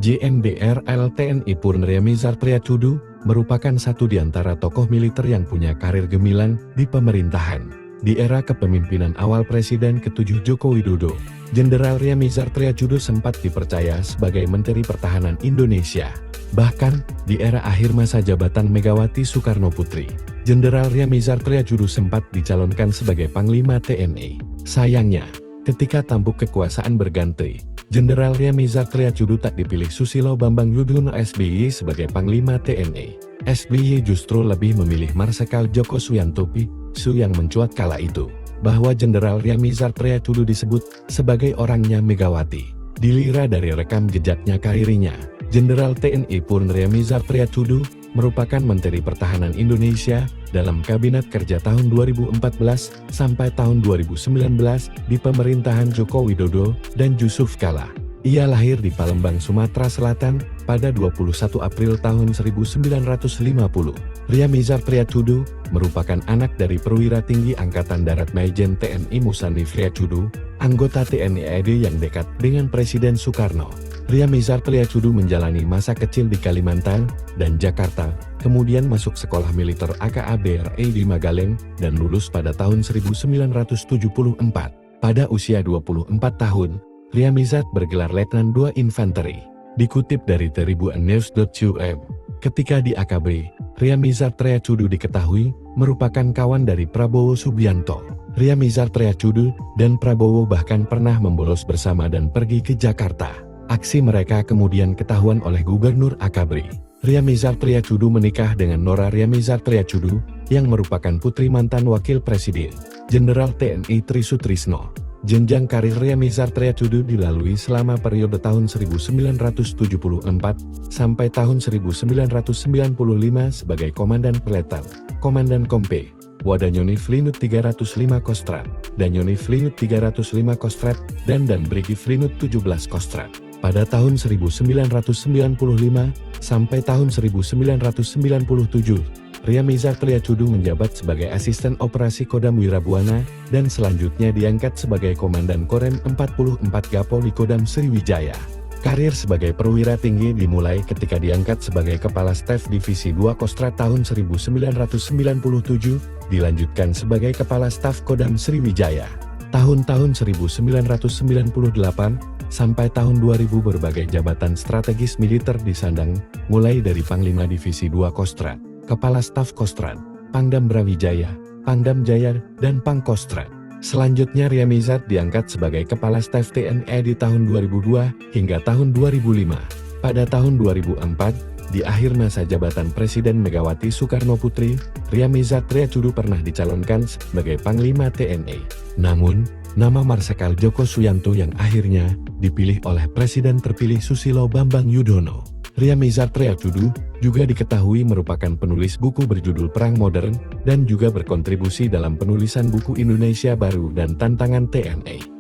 Jenderal TNI Purnriamizar Triacudu merupakan satu di antara tokoh militer yang punya karir gemilang di pemerintahan. Di era kepemimpinan awal Presiden ke-7 Joko Widodo, Jenderal Riamizar Triacudu sempat dipercaya sebagai Menteri Pertahanan Indonesia. Bahkan, di era akhir masa jabatan Megawati Soekarno Putri, Jenderal Riamizar Triacudu sempat dicalonkan sebagai Panglima TNI. Sayangnya, ketika tampuk kekuasaan berganti, Jenderal Riamizar Triacudu tak dipilih Susilo Bambang Yudhoyono SBY sebagai Panglima TNI. SBY justru lebih memilih Marsikal Djoko Suyanto isu yang mencuat kala itu, bahwa Jenderal Riamizar Triacudu disebut sebagai orangnya Megawati. Dilihat dari rekam jejaknya karirnya, Jenderal TNI Purnriamizar Triacudu merupakan Menteri Pertahanan Indonesia dalam Kabinet Kerja tahun 2014 sampai tahun 2019 di pemerintahan Joko Widodo dan Yusuf Kala. Ia lahir di Palembang, Sumatera Selatan pada 21 April tahun 1950. Riamizar Triacudu merupakan anak dari perwira tinggi Angkatan Darat Majen TNI Musandif Triacudu, anggota TNI AD yang dekat dengan Presiden Soekarno. Riamizar Triacudu menjalani masa kecil di Kalimantan dan Jakarta, kemudian masuk sekolah militer AKABRE di Magaleng dan lulus pada tahun 1974. Pada usia 24 tahun, Riamizar bergelar Letnan II Infanteri. Dikutip dari tribunnews.com, ketika di AKB, Riamizar Triacudu diketahui merupakan kawan dari Prabowo Subianto. Riamizar Triacudu dan Prabowo bahkan pernah membolos bersama dan pergi ke Jakarta. Aksi mereka kemudian ketahuan oleh Gubernur AKB. Riamizar Triacudu menikah dengan Nora Riamizar Triacudu, yang merupakan putri mantan Wakil Presiden, Jenderal TNI Tri Sutrisno. Jenjang karir Riamizar Triacudu dilalui selama periode tahun 1974 sampai tahun 1995 sebagai Komandan Peleton, Komandan Kompe, Wadanyoni Flinut 305 Kostrat, Danyoni Flinut 305 Kostrat, dan Brigi Flinut 17 Kostrat. Pada tahun 1995 sampai tahun 1997, Riamizar Triacudu menjabat sebagai Asisten Operasi Kodam Wirabuana dan selanjutnya diangkat sebagai Komandan Korem 44 Gapolri Kodam Sriwijaya. Karir sebagai perwira tinggi dimulai ketika diangkat sebagai Kepala Staf Divisi 2 Kostrat tahun 1997, dilanjutkan sebagai Kepala Staf Kodam Sriwijaya. Tahun-tahun 1998 sampai tahun 2000 berbagai jabatan strategis militer disandang, mulai dari Panglima Divisi 2 Kostrat, Kepala Staf Kostrat, Pangdam Brawijaya, Pangdam Jaya, dan Pangkostrat. Selanjutnya Riamizar diangkat sebagai Kepala Staf TNI di tahun 2002 hingga tahun 2005. Pada tahun 2004, di akhir masa jabatan Presiden Megawati Soekarno Putri, Riamizar Triacudu pernah dicalonkan sebagai Panglima TNI. Namun, nama Marsikal Djoko Suyanto yang akhirnya dipilih oleh Presiden terpilih Susilo Bambang Yudhoyono. Riamizar Triacudu juga diketahui merupakan penulis buku berjudul Perang Modern dan juga berkontribusi dalam penulisan buku Indonesia Baru dan Tantangan TNI.